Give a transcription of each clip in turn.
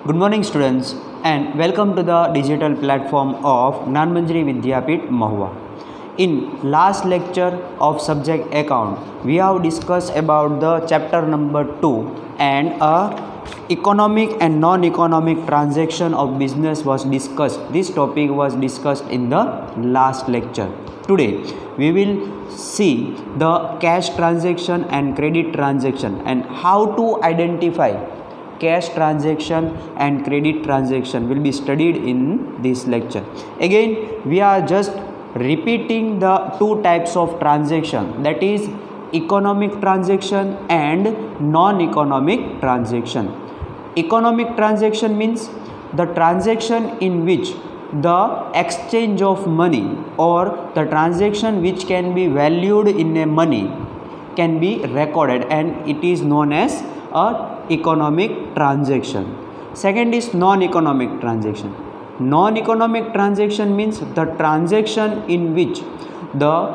Good morning students and welcome to the digital platform of Gnanmanjari Vidyapeeth Mahua. In last lecture of subject account, we have discussed about the chapter number 2 and economic and non-economic transaction of business was discussed. This topic was discussed in the last lecture. Today we will see the cash transaction and credit transaction and how to identify cash transaction and credit transaction will be studied in this lecture. Again, we are just repeating the two types of transaction, that is economic transaction and non-economic transaction. Economic transaction means the transaction in which the exchange of money or the transaction which can be valued in a money can be recorded and it is known as a economic transaction. Second is non-economic transaction. Non-economic transaction means the transaction in which the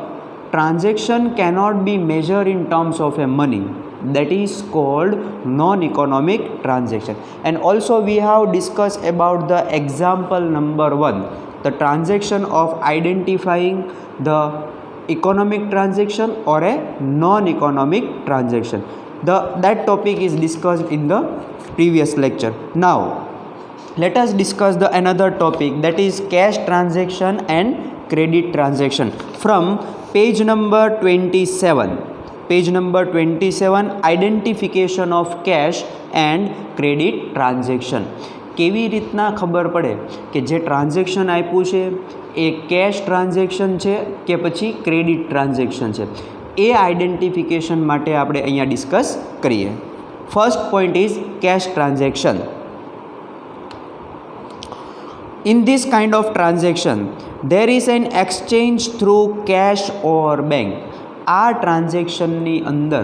transaction cannot be measured in terms of a money, that is called non-economic transaction. And also we have discussed about the example number 1, the transaction of identifying the economic transaction or a non-economic transaction. That topic is discussed in the previous lecture. Now let us discuss the another topic, that is cash transaction and credit transaction from page number 27. Page number 27, identification of cash and credit transaction. કેવી રીતના ખબર પડે કે જે transaction આપ્યું છે એ cash transaction છે કે પછી ક્રેડિટ ટ્રાન્ઝેક્શન છે, એ આઈડેન્ટિફિકેશન માટે આપણે અહીંયા ડિસ્કસ કરીએ. First point is cache transaction. In this kind of transaction, there is an exchange through cash or bank. આ ટ્રાન્ઝેક્શનની અંદર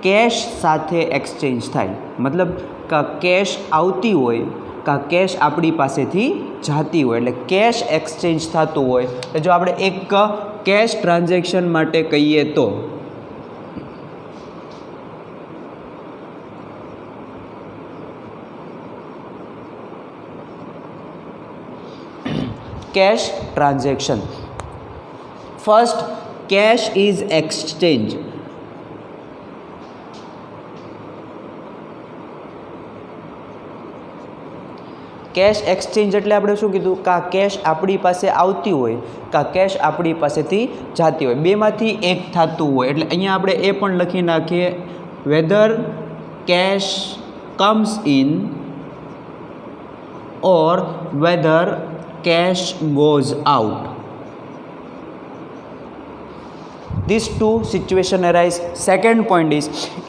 કેશ સાથે એક્સચેન્જ થાય, મતલબ કા કેશ આવતી હોય કા કેશ આપણી પાસેથી જાતી હોય, એટલે કેશ એક્સચેન્જ થતું હોય. તો જો આપણે એક કેશ ટ્રાન્ઝેક્શન માટે કહીએ તો cash transaction. First, cash is exchange. Cash exchange એટલે આપણે શું કીધું કે કેશ આપણી પાસે આવતી હોય કા કેશ આપણી પાસેથી જાતી હોય, બેમાંથી એક થતું હોય. એટલે અહીંયા આપણે એ પણ લખી નાખીએ, whether cash comes in or whether cash goes out. These two situations arise. Second point is,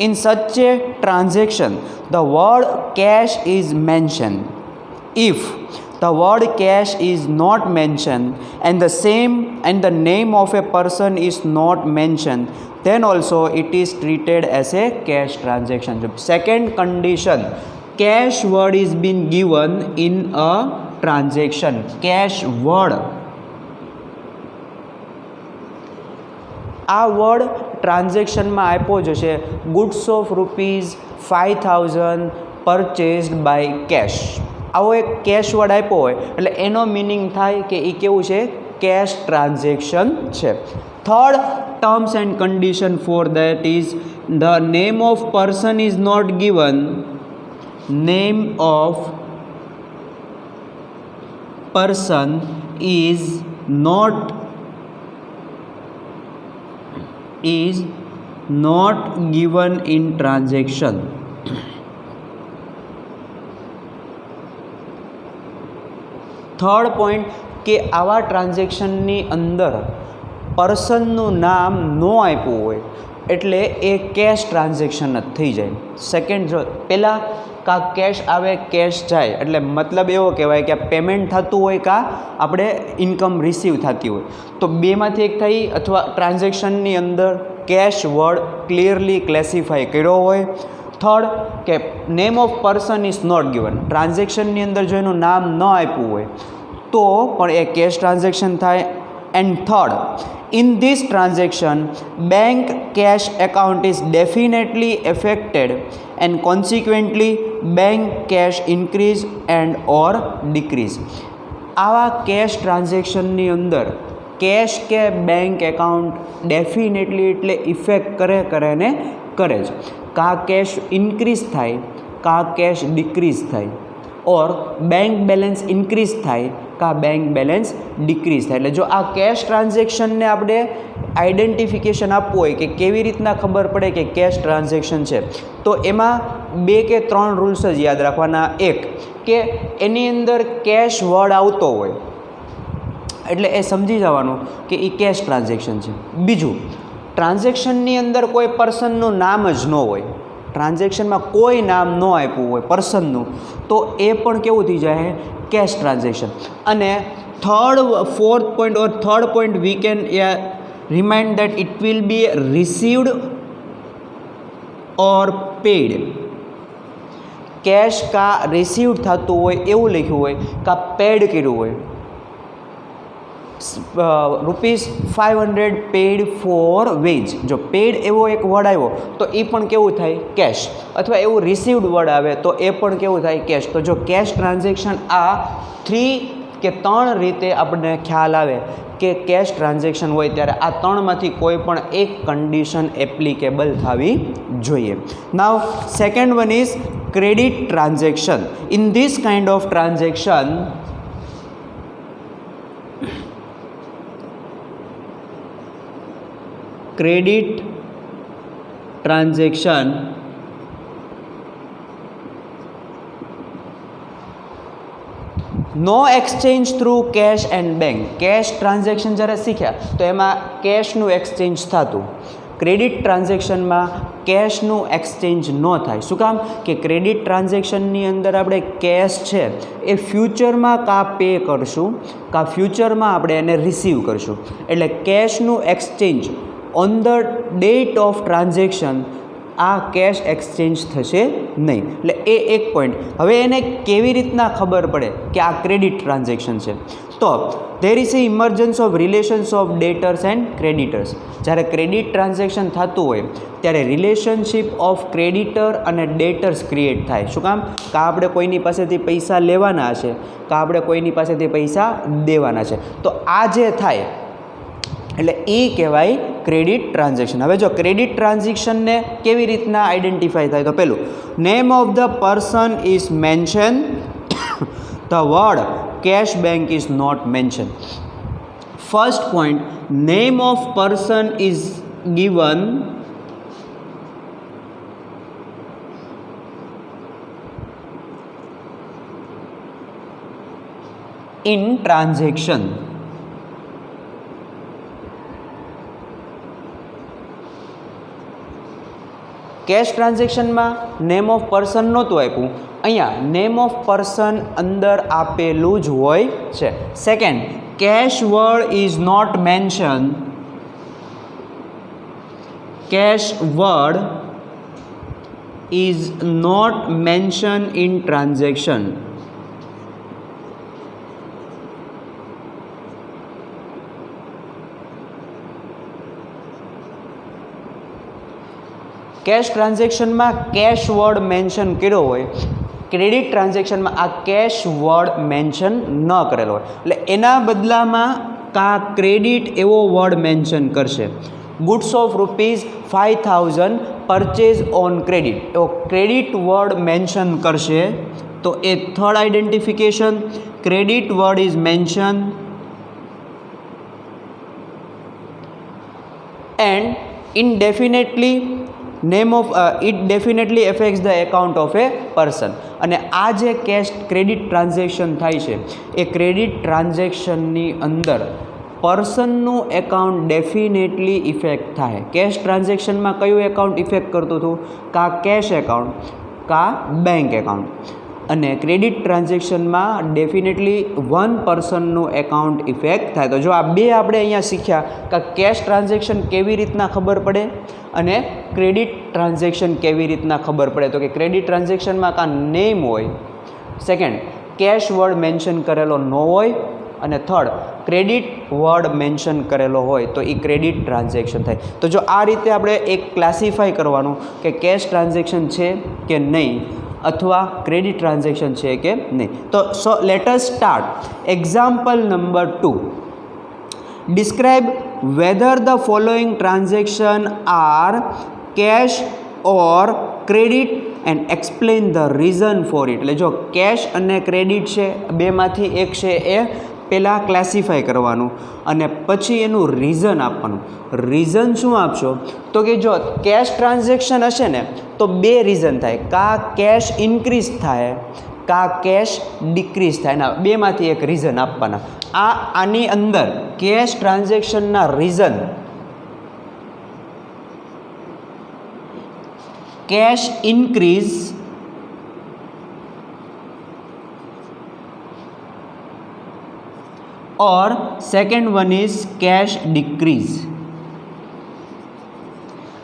in such a transaction the word cash is mentioned. If the word cash is not mentioned and the name of a person is not mentioned, then also it is treated as a cash transaction. Second condition, cash word is being given in a transaction. Cash word, આ word ટ્રાન્ઝેક્શનમાં આપ્યો જ છે, goods of ₹5,000 purchased by cash. આવો એક cache word આપ્યો હોય એટલે એનો મિનિંગ થાય કે એ કેવું છે, કેશ ટ્રાન્ઝેક્શન છે. Third terms and condition for that is the name of person is not given. Name of person is not given in transaction. Third point કે આવા ટ્રાન્ઝેક્શનની અંદર પર્સનનું નામ ન આપ્યું હોય એટલે એ કેશ ટ્રાન્ઝેક્શન જ થઈ જાય. સેકન્ડ, જો પહેલાં કા કેશ આવે કેશ જાય એટલે મતલબ એવો કહેવાય કે પેમેન્ટ થતું હોય કા આપણે ઇન્કમ રિસીવ થતી હોય, તો બેમાંથી એક થઈ અથવા ટ્રાન્ઝેક્શનની અંદર કેશ વર્ડ ક્લિયરલી ક્લેસિફાઈ કર્યો હોય. થર્ડ કે name of person is not given, ટ્રાન્ઝેક્શનની અંદર જો એનું નામ ન આપ્યું હોય તો પણ એ કેશ ટ્રાન્ઝેક્શન થાય. And third, in this transaction bank cash account is definitely affected and consequently bank cash increase and or decrease. આવા કેશ ટ્રાન્ઝેક્શનની અંદર કેશ કે બેંક એકાઉન્ટ ડેફિનેટલી એટલે ઇફેક્ટ કરે ને કરે જ. કાં કેશ ઇન્ક્રીઝ થાય, કાં કેશ ડિક્રીઝ થાય, ઓર બેંક બેલેન્સ ઇન્ક્રીઝ થાય, કાં બેંક બેલેન્સ ડિક્રીઝ થાય. એટલે જો આ કેશ ટ્રાન્ઝેક્શનને આપણે આઈડેન્ટિફિકેશન આપવું હોય કે કેવી રીતના ખબર પડે કે કેશ ટ્રાન્ઝેક્શન છે, તો એમાં 2 કે 3 રૂલ્સ જ યાદ રાખવાના. એક કે એની અંદર કેશ વર્ડ આવતો હોય એટલે એ સમજી જવાનું કે એ કેશ ટ્રાન્ઝેક્શન છે. બીજું, ટ્રાન્ઝેક્શનની અંદર કોઈ પર્સનનું નામ જ ન હોય, ટ્રાન્ઝેક્શનમાં કોઈ નામ ન આપ્યું હોય પર્સનનું, તો એ પણ કેવું થઈ જાય કેશ ટ્રાન્ઝેક્શન. અને fourth point we can remind that it will be received or paid. Cash કાં રિસીવ થતું હોય એવું લખ્યું હોય, કાં પેડ કર્યું હોય. ₹500 પેડ ફોર વેજ. જો પેડ એવો એક વર્ડ આવ્યો તો એ પણ કેવું થાય કેશ, અથવા એવું રિસીવડ વર્ડ આવે તો એ પણ કેવું થાય કેશ. તો જો કેશ ટ્રાન્ઝેક્શન આ 3 કે 3 રીતે આપણને ખ્યાલ આવે કે કેશ ટ્રાન્ઝેક્શન હોય ત્યારે આ 3માંથી કોઈ પણ એક કન્ડિશન એપ્લિકેબલ થવી જોઈએ. Now second one is credit transaction. In this kind of transaction credit transaction નો exchange through cash and bank. Cash transaction જ્યારે શીખ્યા તો એમાં કેશનું એક્સચેન્જ થતું. ક્રેડિટ ટ્રાન્ઝેક્શનમાં કેશનું એક્સચેન્જ ન થાય. શું કામ? કે ક્રેડિટ ટ્રાન્ઝેક્શનની અંદર આપણે કેશ છે એ ફ્યુચરમાં કાં પે કરશું, કાં ફ્યુચરમાં આપણે એને રિસીવ કરશું. એટલે કેશનું exchange on the date of transaction આ કેશ એક્સચેન્જ થશે નહીં. એટલે એ એક પોઈન્ટ. હવે એને કેવી રીતના ખબર પડે કે આ ક્રેડિટ ટ્રાન્ઝેક્શન છે? તો there is a emergence of relations of debtors and creditors. જ્યારે ક્રેડિટ ટ્રાન્ઝેક્શન થતું હોય ત્યારે રિલેશનશિપ ઓફ ક્રેડિટર અને ડેટર્સ ક્રિએટ થાય. શું કામ? કાં આપણે કોઈની પાસેથી પૈસા લેવાના છે, કાં આપણે કોઈની પાસેથી પૈસા દેવાના છે. તો આ જે થાય એટલે એ કહેવાય ક્રેડિટ ટ્રાન્ઝેક્શન. હવે જો ક્રેડિટ ટ્રાન્ઝેક્શનને કેવી રીતના આઈડેન્ટિફાઈ થાય? તો પહેલું, name of the person is mention, the word cash bank is not mention. First point, name of person is given in transaction. કેશ ટ્રાન્ઝેક્શનમાં નેમ ઓફ પર્સન નહોતું આપ્યું, અહીંયા નેમ ઓફ પર્સન અંદર આપેલું જ હોય છે. Second, cash word is not mention, cash word is not mention in transaction. કેશ ટ્રાન્ઝેક્શનમાં કેશ વર્ડ મેન્શન કર્યો હોય, ક્રેડિટ ટ્રાન્ઝેક્શનમાં આ કેશ વર્ડ મેન્શન ન કરેલો હોય. એટલે એના બદલામાં કાં ક્રેડિટ એવો વર્ડ મેન્શન કરશે. Goods of ₹5,000 purchase on credit એવો ક્રેડિટ વર્ડ મેન્શન કરશે. તો એ third identification, credit word is mention and indefinitely name of it definitely affects the account of a person. અને આ જે કેશ ક્રેડિટ ટ્રાન્ઝેક્શન થાય છે એ ક્રેડિટ ટ્રાન્ઝેક્શનની અંદર પર્સનનું એકાઉન્ટ ડેફિનેટલી ઇફેક્ટ થાય. કેશ ટ્રાન્ઝેક્શનમાં કયું એકાઉન્ટ ઇફેક્ટ કરતું હતું? કાં કેશ એકાઉન્ટ, કાં બેંક એકાઉન્ટ. અને ક્રેડિટ ટ્રાન્ઝેક્શનમાં ડેફિનેટલી વન પર્સનનું એકાઉન્ટ ઇફેક્ટ થાય. તો જો આ બે આપણે અહીંયા શીખ્યા કે કેશ ટ્રાન્ઝેક્શન કેવી રીતના ખબર પડે અને ક્રેડિટ ટ્રાન્ઝેક્શન કેવી રીતના ખબર પડે. તો કે ક્રેડિટ ટ્રાન્ઝેક્શનમાં કાં નેમ હોય, સેકન્ડ કેશ વર્ડ મેન્શન કરેલો ન હોય, અને થર્ડ ક્રેડિટ વર્ડ મેન્શન કરેલો હોય તો એ ક્રેડિટ ટ્રાન્ઝેક્શન થાય. તો જો આ રીતે આપણે એક ક્લાસિફાય કરવાનું કે કેશ ટ્રાન્ઝેક્શન છે કે નહીં, अथवा क्रेडिट ट्रांजेक्शन है कि नहीं। तो so let us start example number 2। Describe whether the following transaction are cash और credit and explain the reason for it. एटले जो कैश अने क्रेडिट है बेमांथी एक है ए पहला क्लासिफाई करवानुं अने पछी एनुं रीजन आपवानुं। रीजन शुं आपशो तो कि जो कैश ट्रांजेक्शन हशे ने तो बे रीजन थाय, का कैश इनक्रीज थाय का कैश डिक्रीज थाय, ना बेमांथी एक रीजन आपवाना। आनी अंदर कैश ट्रांजेक्शनना रीजन कैश इनक्रीज और second one is cash decrease.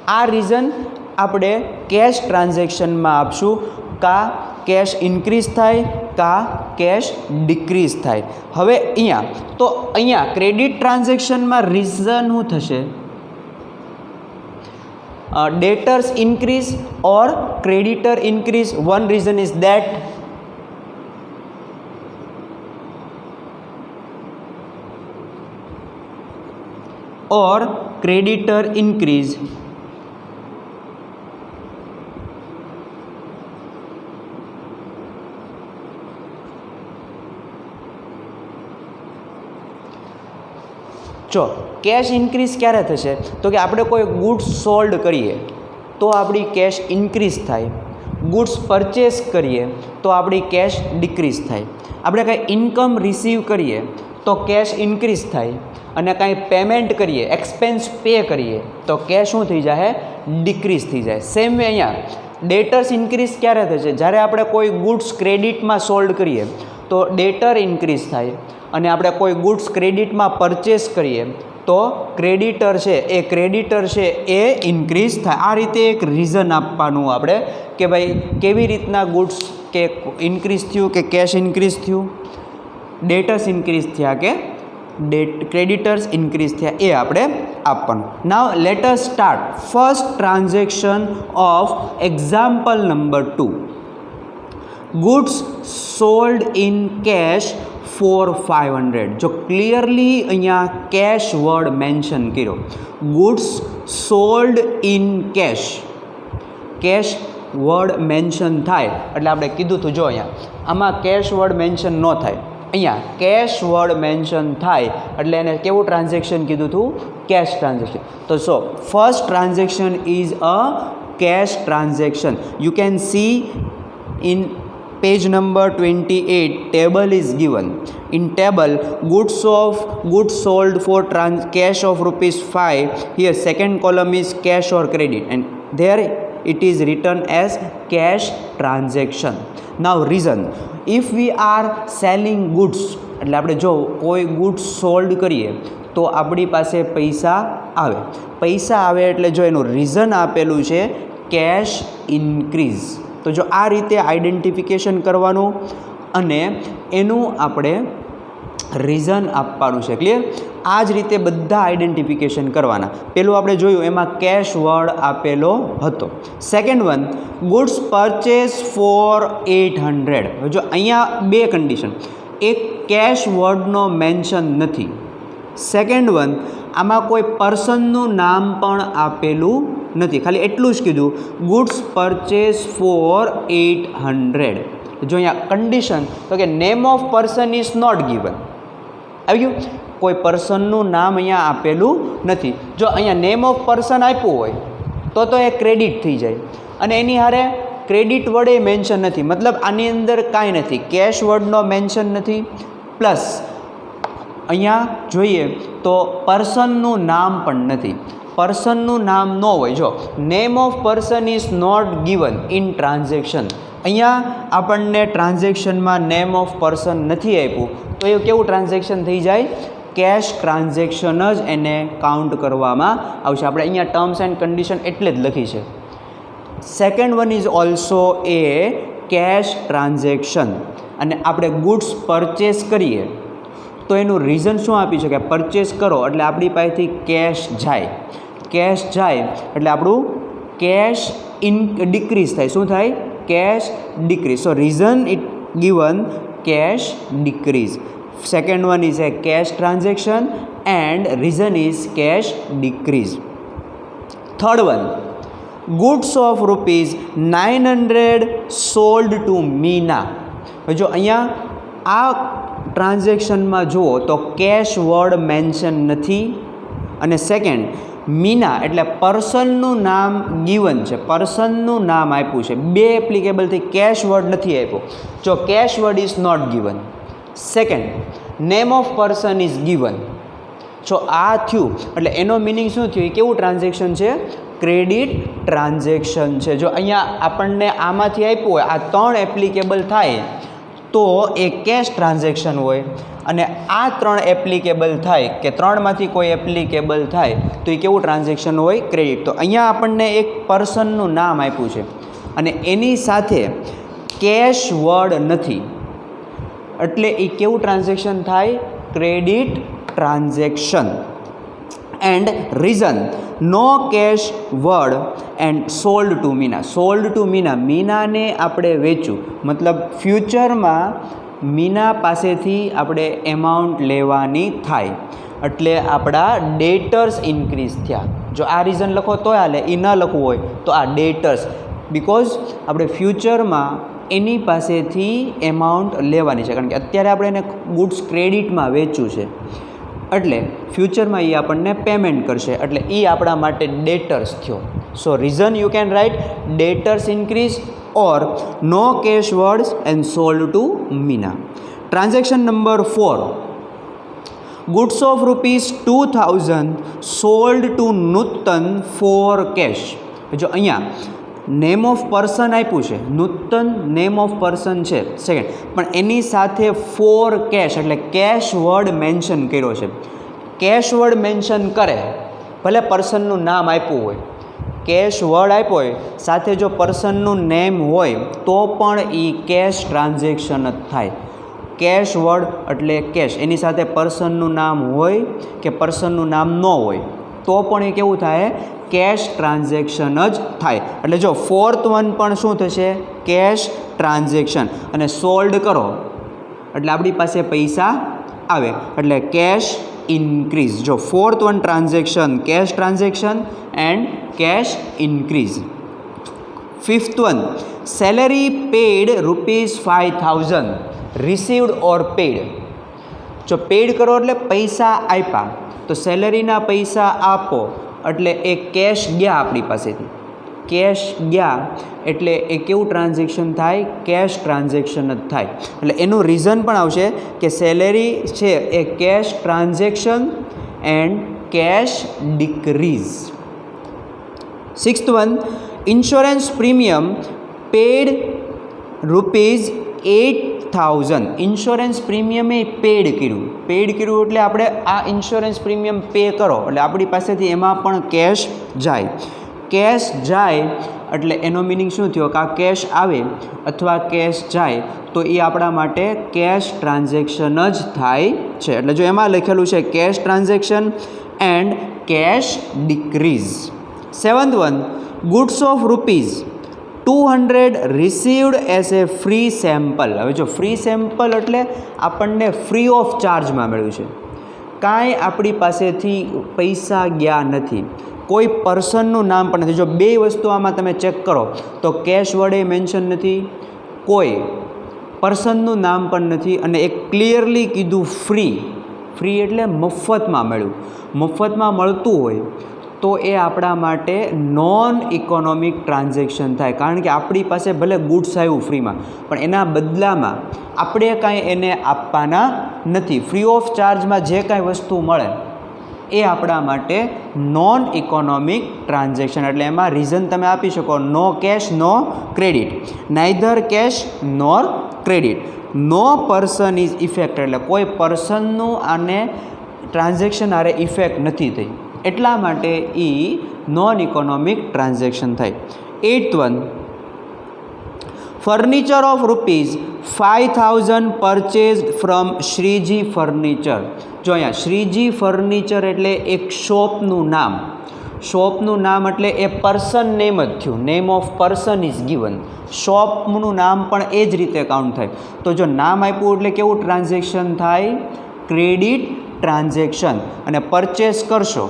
आ रीजन आपणे कैश ट्रांजेक्शन में आपशू का कैश इनक्रीज थाय का कैश डिक्रीज थाय। हवे अहींया तो अहींया क्रेडिट ट्रांजेक्शन में रीजन शुं थशे, डेटर्स इनक्रीज और creditor increase. One reason is that और क्रेडिटर इनक्रीज। जो कैश इनक्रीज क्यारे थशे तो कि आपणे कोई गुड्स सोल्ड करिए तो आपणी कैश इनक्रीज थाय, गुड्स परचेस करिए तो आपणी कैश डिक्रीज थाय। आपणे कांई इनकम रिसीव करिए तो कैश इनक्रीज थाय अने कांई पेमेंट करिए एक्सपेन्स पे करिए तो कैश शुं थई जाए डिक्रीज थी जाए। सेम वे अहींया डेटर्स इनक्रीज क्यारे थशे ज्यारे आपणे कोई गुड्स क्रेडिट में सोल्ड करिए तो डेटर इनक्रीज थाय अने आपणे कोई गुड्स क्रेडिट में परचेस करिए तो क्रेडिटर है ए इनक्रीज थाय। आ रीते एक रीजन आपवानुं आपणे कि भाई केवी रीतना गुड्स के इनक्रीज थयुं के कैश इनक्रीज थयुं, डेटर्स इनक्रीज थया के क्रेडिटर्स इनक्रीज थया ए आपणे आपवानुं। Now let us start first transaction of example number 2। Goods sold in cash for 500। जो क्लियरली अहींया कैश वर्ड मेन्शन कर्यो, goods sold in cash. Cash word mention थाय एटले आपणे कीधुं तो जो अहींया आमां कैश वर्ड मेन्शन न थाय, अहींया कैश वर्ड मेन्शन थाय एटले एने केवुं ट्रांजेक्शन कीधुं हतुं कैश ट्रांजेक्शन। तो so first transaction is a cash transaction. You can see in page number 28 table is given. In table goods sold for cash of ₹5. Here second column is cash or credit and there it is written as cash transaction. Now reason, if we are selling goods એટલે આપણે જો કોઈ goods sold કરીએ તો આપણી પાસે પૈસા આવે એટલે જો એનું રીઝન આપેલું છે cash increase। तो जो आ रीते आइडेंटिफिकेशन करवानुं अने एनुं आपणे रीजन आपवानुं छे। क्लियर? आ ज रीते बधा आइडेंटिफिकेशन करवाना। पेलुं आपणे जोयुं एमां कैश वर्ड आपेलो हतो। Second one goods purchase for 800। जो अहींया बे कंडीशन, एक कैश वर्डनो मेन्शन नथी। सेकंड वन आमां कोई पर्सननुं नाम पण आपेલું નથી, ખાલી એટલું જ કીધું ગુડ્સ પરચેસ ફોર 800। જો અહીંયા કન્ડિશન તો કે name of person is not given, આવી ગયું, કોઈ પર્સનનું નામ અહીંયા આપેલું નથી। જો અહીંયા નેમ ઓફ પર્સન આપ્યું હોય તો એ ક્રેડિટ થઈ જાય અને એની હારે ક્રેડિટ વર્ડ એ મેન્શન નથી, મતલબ આની અંદર કાંઈ નથી, કેશ વર્ડનો મેન્શન નથી, પ્લસ અહીંયા જોઈએ તો પર્સનનું નામ પણ નથી। पर्सनનું નામ ન હોય, જો name of person is not given in transaction, અહીંયા આપણને ટ્રાન્ઝેક્શનમાં નેમ ઓફ પર્સન નથી આપ્યું તો એ કેવું ટ્રાન્ઝેક્શન થઈ જાય, કેશ ટ્રાન્ઝેક્શન જ એને કાઉન્ટ કરવામાં આવશે। આપણે અહીંયા ટર્મ્સ એન્ડ કન્ડિશન એટલે જ લખી છે। Second one is also a cash transaction અને આપણે ગુડ્સ પરચેસ કરીએ તો એનું રીઝન શું આપી છે કે પરચેસ કરો એટલે આપણી પાસેથી કેશ જાય એટલે આપણું કેશ ડિક્રીઝ થાય, શું થાય, cash decrease. So reason it given cash decrease. Second one is a cash transaction and reason is cash decrease. Third one, goods of rupees 900 sold to Meena. જો અહીંયા આ ટ્રાન્ઝેક્શનમાં જુઓ તો કેશ વર્ડ મેન્શન નથી. અને સેકન્ડ, મીના એટલે પર્સનનું નામ given છે, પર્સનનું નામ આપ્યું છે. બે એપ્લિકેબલથી કેશ વર્ડ નથી આપ્યો. જો cash word is not given. Second, name of person is given. જો આ થયું એટલે એનો મિનિંગ શું થયું? એ કેવું ટ્રાન્ઝેક્શન છે? ક્રેડિટ ટ્રાન્ઝેક્શન છે. જો અહીંયા આપણને આમાંથી આપ્યું હોય, આ ત્રણ એપ્લિકેબલ થાય તો એ કેશ ટ્રાન્ઝેક્શન હોય, અને આ ત્રણ એપ્લિકેબલ થાય કે ત્રણમાંથી કોઈ એપ્લિકેબલ થાય તો એ કેવું ટ્રાન્ઝેક્શન હોય? ક્રેડિટ. તો અહીંયા આપણને એક પર્સનનું નામ આપ્યું છે અને એની સાથે કેશ વર્ડ નથી, એટલે એ કેવું ટ્રાન્ઝેક્શન થાય? Credit transaction. And reason, no cash word and sold to Meena. Sold to Meena, મીનાને આપણે વેચ્યું, મતલબ ફ્યુચરમાં મીના પાસેથી આપણે એમાઉન્ટ લેવાની થાય, એટલે આપણા ડેટર્સ ઇન્ક્રીઝ થયા. જો આ રીઝન લખો તો હાલે, એ ન લખવું હોય તો આ ડેટર્સ, બિકોઝ આપણે ફ્યુચરમાં એની પાસેથી એમાઉન્ટ લેવાની છે, કારણ કે અત્યારે આપણે એને ગુડ્સ ક્રેડિટમાં વેચ્યું છે, એટલે ફ્યુચરમાં એ આપણને પેમેન્ટ કરશે, એટલે એ આપણા માટે ડેટર્સ થયો. So reason you can write debtors increase or no cash words and sold to Meena. Transaction number 4, goods of rupees 2000 sold to Nutan for cash. જો અહીંયા નેમ ઓફ પર્સન આપ્યું છે, નૂતન નેમ ઓફ પર્સન છે. Second, પણ એની સાથે four cache એટલે cache word mention કર્યો છે. કેશ વર્ડ મેન્શન કરે, ભલે પર્સનનું નામ આપ્યું હોય, કેશ વર્ડ આપ્યો હોય, સાથે જો પર્સનનું નેમ હોય તો પણ એ કેશ ટ્રાન્ઝેક્શન જ થાય. કેશ વર્ડ એટલે કેશ, એની સાથે પર્સનનું નામ હોય કે પર્સનનું નામ ન હોય તો પણ એ કેવું થાય? કેશ ટ્રાન્ઝેક્શન જ થાય. એટલે જો ફોર્થ વન પણ શું થશે? Cache transaction. અને સોલ્ડ કરો એટલે આપણી પાસે પૈસા આવે, એટલે કેશ ઇન્ક્રીઝ. જો fourth one transaction cash transaction and cash increase. Fifth one, salary paid ₹5000 received or paid. જો પેડ કરો એટલે પૈસા આપ્યા, તો સેલેરીના પૈસા આપો એટલે એ કેશ ગયા આપણી પાસેથી. કેશ ગયા એટલે એ કેવું ટ્રાન્ઝેક્શન થાય? કેશ ટ્રાન્ઝેક્શન જ થાય. એટલે એનું રીઝન પણ આવશે કે સેલેરી છે એ cash transaction and cash decrease. Sixth one, insurance premium paid ₹8000. Insurance premium એ પેડ કર્યું. પેડ કર્યું એટલે આપણે આ ઇન્સ્યોરન્સ પ્રીમિયમ પે કરો એટલે આપણી પાસેથી એમાં પણ કેશ જાય. કેશ જાય એટલે એનો મિનિંગ શું થયો? કે આ કેશ આવે અથવા કેશ જાય તો એ આપણા માટે કેશ ટ્રાન્ઝેક્શન જ થાય છે. એટલે જો એમાં લખેલું છે cash transaction and cash decrease. Seventh one, goods of ₹200 received as a free sample. હવે જો ફ્રી સેમ્પલ એટલે આપણને ફ્રી ઓફ ચાર્જમાં મળ્યું છે, કાંઈ આપણી પાસેથી પૈસા ગયા નથી, કોઈ પર્સનનું નામ પણ નથી. જો બે વસ્તુ આમાં તમે ચેક કરો તો કેશ વર્ડે મેન્શન નથી, કોઈ પર્સનનું નામ પણ નથી, અને એક ક્લિયરલી કીધું ફ્રી. ફ્રી એટલે મફતમાં મળ્યું. મફતમાં મળતું હોય તો એ આપણા માટે નોન ઇકોનોમિક ટ્રાન્ઝેક્શન થાય, કારણ કે આપણી પાસે ભલે ગુડ્સ આવ્યું ફ્રીમાં, પણ એના બદલામાં આપણે કાંઈ એને આપવાના નથી. ફ્રી ઓફ ચાર્જમાં જે કાંઈ વસ્તુ મળે એ આપણા માટે નોન ઇકોનોમિક ટ્રાન્ઝેક્શન. એટલે એમાં રીઝન તમે આપી શકો no cash no credit, neither cash nor credit, no person is effect એટલે કોઈ પર્સનનું આને ટ્રાન્ઝેક્શન આરે ઇફેક્ટ નથી થઈ, એટલા માટે એ નોન ઇકોનોમિક ટ્રાન્ઝેક્શન થાય. Eighth one, furniture of ₹5000 purchased from Shreeji furniture. જો અહીંયા શ્રીજી ફર્નિચર એટલે એક શોપનું નામ. શોપનું નામ એટલે એ પર્સન નેમ જ થયું, name of person is given. શોપનું નામ પણ એ જ રીતે કાઉન્ટ થાય. તો જો નામ આપ્યું એટલે કેવું ટ્રાન્ઝેક્શન થાય? Credit transaction. અને પરચેસ કરશો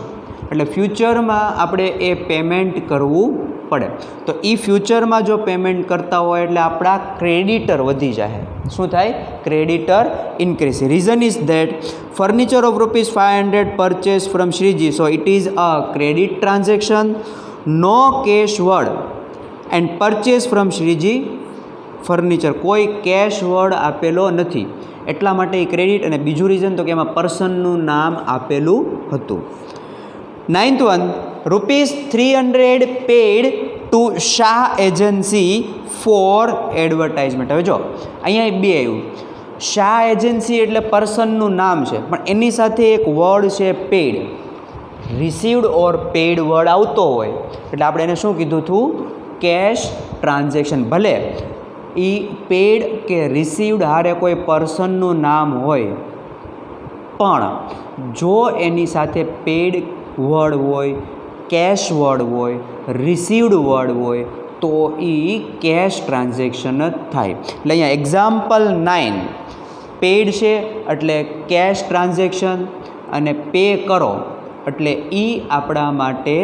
એટલે ફ્યુચરમાં આપણે એ પેમેન્ટ કરવું પડે. તો એ ફ્યુચરમાં જો પેમેન્ટ કરતા હોય એટલે આપણા ક્રેડિટર વધી જાય. શું થાય? Creditor increase. Reason is that furniture of ₹500 purchase from Shreeji, so it is a credit transaction. No cash word and purchase from Shreeji furniture, કોઈ કેશ વર્ડ આપેલો નથી એટલા માટે એ ક્રેડિટ. અને બીજું રીઝન તો કે એમાં પર્સનનું નામ આપેલું હતું. 9th one, ₹300 paid to Shah agency for advertisement. હવે જો અહીંયા બે આવ્યું. શાહ એજન્સી એટલે પર્સનનું નામ છે, પણ એની સાથે એક વર્ડ છે paid. Received or paid word આવતો હોય એટલે આપણે એને શું કીધું હતું? Cash transaction. ભલે એ પેડ કે રિસીવડ હારે કોઈ પર્સનનું નામ હોય, પણ જો એની સાથે પેડ વર્ડ હોય, કેશ વર્ડ હોય, રિસીવડ વર્ડ હોય તો એ કેશ ટ્રાન્ઝેક્શન જ થાય. એટલે અહીંયા એક્ઝામ્પલ 9 પેડ છે એટલે કેશ ટ્રાન્ઝેક્શન, અને પે કરો એટલે એ આપણા માટે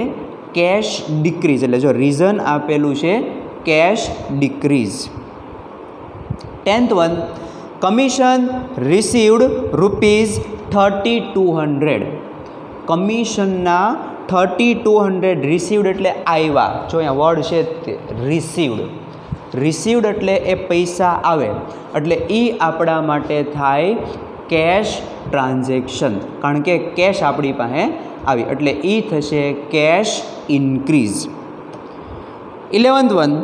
કેશ ડિક્રીઝ. એટલે જો રીઝન આપેલું છે cash decrease. 10th one, commission received ₹3200. કમિશનના 3200 રિસીવડ એટલે આવ્યા. જો અહીંયા વર્ડ છે તે રિસીવડ. રિસીવડ એટલે એ પૈસા આવે એટલે એ આપણા માટે થાય કેશ ટ્રાન્ઝેક્શન, કારણ કે કેશ આપણી પાસે આવી એટલે એ થશે cash increase. 11th one,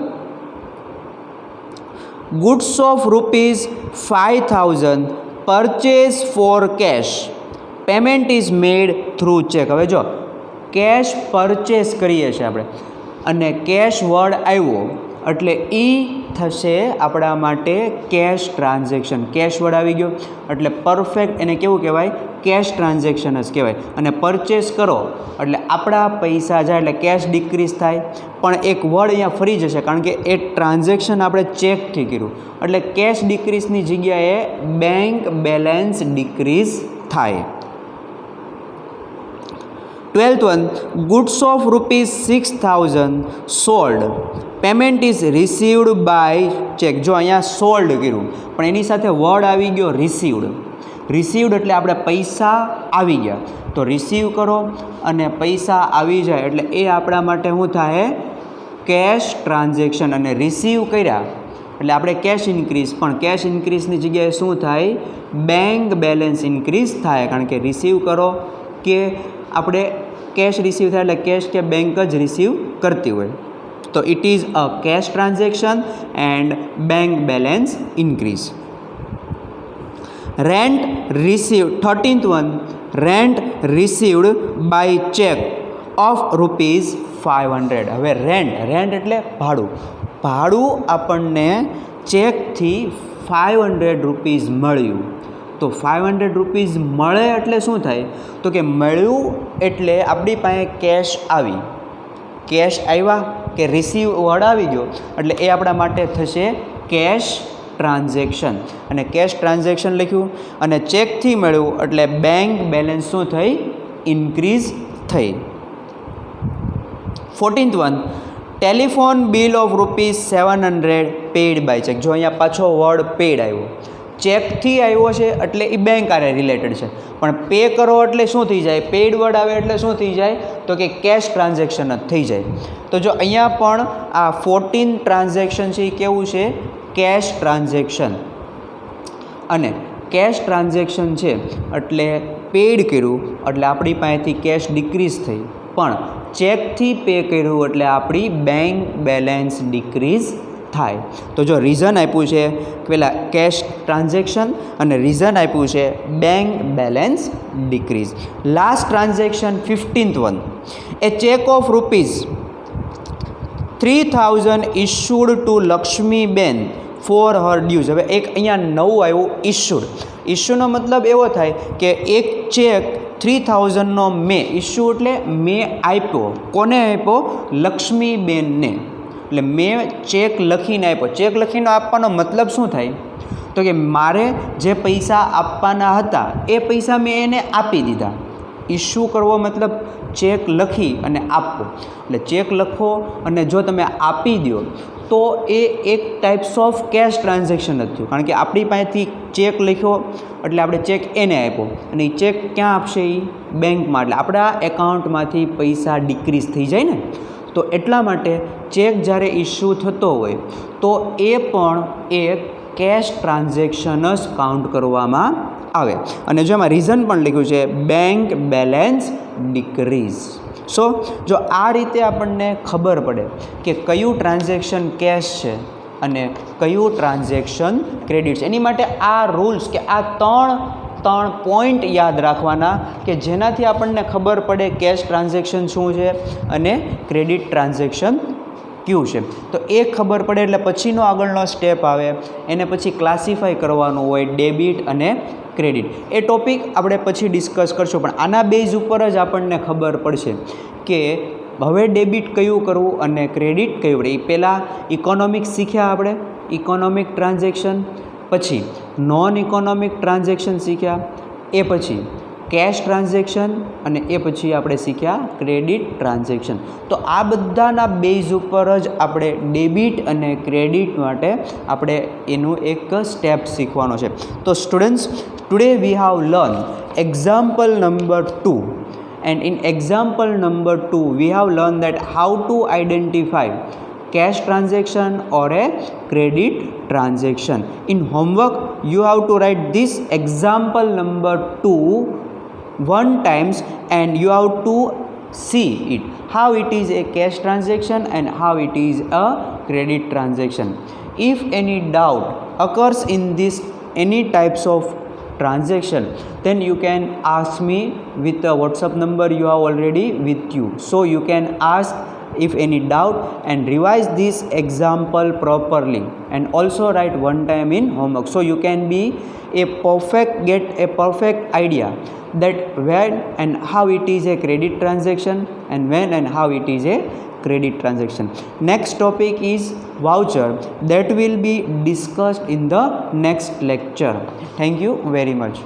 goods of ₹5000 purchase for cash, payment is made through cheque. હવે જો કેશ પરચેસ કરીએ છીએ આપણે અને કેશ વર્ડ આવ્યો એટલે એ થશે આપણા માટે કેશ ટ્રાન્ઝેક્શન. કેશ વર્ડ આવી ગયો એટલે પરફેક્ટ એને કેવું કહેવાય? કેશ ટ્રાન્ઝેક્શન જ કહેવાય. અને પરચેસ કરો એટલે આપણા પૈસા જાય એટલે કેશ ડિક્રીઝ થાય. પણ એક વર્ડ અહીંયા ફરી જશે કારણ કે એ ટ્રાન્ઝેક્શન આપણે ચેકથી કર્યું એટલે કેશ ડિક્રીઝની જગ્યાએ બેંક બેલેન્સ ડિક્રીઝ થાય. 12th one, goods of ₹6000 sold, payment is received by cheque. જો અહીંયા સોલ્ડ કર્યું પણ એની સાથે વર્ડ આવી ગયો રિસીવડ. રિસીવડ એટલે આપણે પૈસા આવી ગયા, તો રિસીવ કરો અને પૈસા આવી જાય એટલે એ આપણા માટે શું થાય? Cache transaction. અને રિસીવ કર્યા એટલે આપણે કેશ ઇન્ક્રીઝ, પણ કેશ ઇન્ક્રીઝની જગ્યાએ શું થાય? બેંક બેલેન્સ ઇન્ક્રીઝ થાય, કારણ કે રિસીવ કરો કે આપણે કેશ રિસીવ થાય એટલે કેશ કે બેંક જ રિસીવ કરતી હોય. તો it is a cash transaction and bank balance increase. Rent received. 13th one, rent received by cheque of ₹500. હવે રેન્ટ એટલે ભાડું. ભાડું આપણને ચેકથી ₹500 મળ્યું. તો ₹500 મળે એટલે શું થાય? તો કે મળ્યું એટલે આપણી પાસે કેશ આવી. કેશ આવ્યા કે રિસીવ વર્ડ આવી ગયો એટલે એ આપણા માટે થશે કેશ ટ્રાન્ઝેક્શન. અને કેશ ટ્રાન્ઝેક્શન લખ્યું અને ચેકથી મળ્યું એટલે બેંક બેલેન્સ શું થઈ? ઇન્ક્રીઝ થઈ. 14th one, telephone bill of ₹700 paid by cheque. જો અહીંયા પાછો વર્ડ પેડ આવ્યો. ચેકથી આવ્યો છે એટલે એ બેંક આરે રિલેટેડ છે, પણ પે કરો એટલે શું થઈ જાય? પેડ વર્ડ આવે એટલે શું થઈ જાય? તો કે કેશ ટ્રાન્ઝેક્શન જ થઈ જાય. તો જો અહીંયા પણ આ 14 ટ્રાન્ઝેક્શન છે એ કેવું છે? Cash transaction. અને કેશ ટ્રાન્ઝેક્શન છે એટલે પેડ કર્યું એટલે આપણી પાસેથી કેશ ડિક્રીઝ થઈ, પણ ચેકથી પે કર્યું એટલે આપણી બેંક બેલેન્સ ડિક્રીઝ થાય. તો જો રીઝન આપ્યું છે પહેલાં કેશ ટ્રાન્ઝેક્શન અને રીઝન આપ્યું છે bank balance decrease. Last transaction 15th one, a cheque of ₹3000 issued to Laxmiben for her dues. હવે એક અહીંયા નવું આવ્યું ઇશ્યુડ. ઇશ્યુનો મતલબ એવો થાય કે એક ચેક 3000નો મેં ઇશ્યુ એટલે મેં આપ્યો. કોને આપ્યો? લક્ષ્મીબેનને. એટલે મેં ચેક લખીને આપ્યો. ચેક લખીને આપવાનો મતલબ શું થાય? તો કે મારે જે પૈસા આપવાના હતા એ પૈસા મેં એને આપી દીધા. ઇશ્યુ કરવો મતલબ ચેક લખી અને આપવો. એટલે ચેક લખો અને જો તમે આપી દો તો એ એક ટાઈપ્સ ઓફ કેશ ટ્રાન્ઝેક્શન જ થયું. કારણ કે આપણી પાસેથી ચેક લખ્યો એટલે આપણે ચેક એને આપ્યો અને એ ચેક ક્યાં આપશે? એ બેંકમાં. એટલે આપણા એકાઉન્ટમાંથી પૈસા ડિક્રીઝ થઈ જાય ને. તો એટલા માટે ચેક જ્યારે ઇશ્યુ થતો હોય તો એ પણ એક કેશ ટ્રાન્ઝેક્શન જ કાઉન્ટ કરવામાં આવે. અને જો એમાં રીઝન પણ લખ્યું છે બેંક બેલેન્સ ડિક્રીઝ. સો જો આ રીતે આપણને ખબર પડે કે કયું ટ્રાન્ઝેક્શન કેશ છે અને કયું ટ્રાન્ઝેક્શન ક્રેડિટ છે, એની માટે આ રૂલ્સ કે આ ત્રણ પોઈન્ટ યાદ રાખવાના કે જેનાથી આપણને ખબર પડે કેશ ટ્રાન્ઝેક્શન શું છે અને ક્રેડિટ ટ્રાન્ઝેક્શન કયું છે. તો એ ખબર પડે એટલે પછીનો આગળનો સ્ટેપ આવે એને પછી ક્લાસિફાઈ કરવાનું હોય ડેબિટ અને ક્રેડિટ. એ ટોપિક આપણે પછી ડિસ્કસ કરશું, પણ આના બેઝ ઉપર જ આપણને ખબર પડશે કે હવે ડેબિટ કયું કરવું અને ક્રેડિટ કયું કરવું. એ પહેલાં ઇકોનોમિક્સ શીખ્યા આપણે, ઇકોનોમિક ટ્રાન્ઝેક્શન, પછી નોન ઇકોનોમિક ટ્રાન્ઝેક્શન શીખ્યા, એ પછી કેશ ટ્રાન્ઝેક્શન અને એ પછી આપણે શીખ્યા ક્રેડિટ ટ્રાન્ઝેક્શન. તો આ બધાના બેઝ ઉપર જ આપણે ડેબિટ અને ક્રેડિટ માટે આપણે એનું એક સ્ટેપ શીખવાનો છે. તો students, today we how learn example number 2, and in example number 2 we have learned that how to identify cash transaction or a credit transaction. In homework you have to write this example number 2 one times and you have to see it how it is a cash transaction and how it is a credit transaction. If any doubt occurs in this any types of transaction, then you can ask me with the WhatsApp number you have already with you. So you can ask if any doubt and revise this example properly and also write one time in homework. So you can be get a perfect idea that when and how it is a credit transaction and when and how it is a credit transaction. Next topic is voucher, that will be discussed in the next lecture. Thank you very much.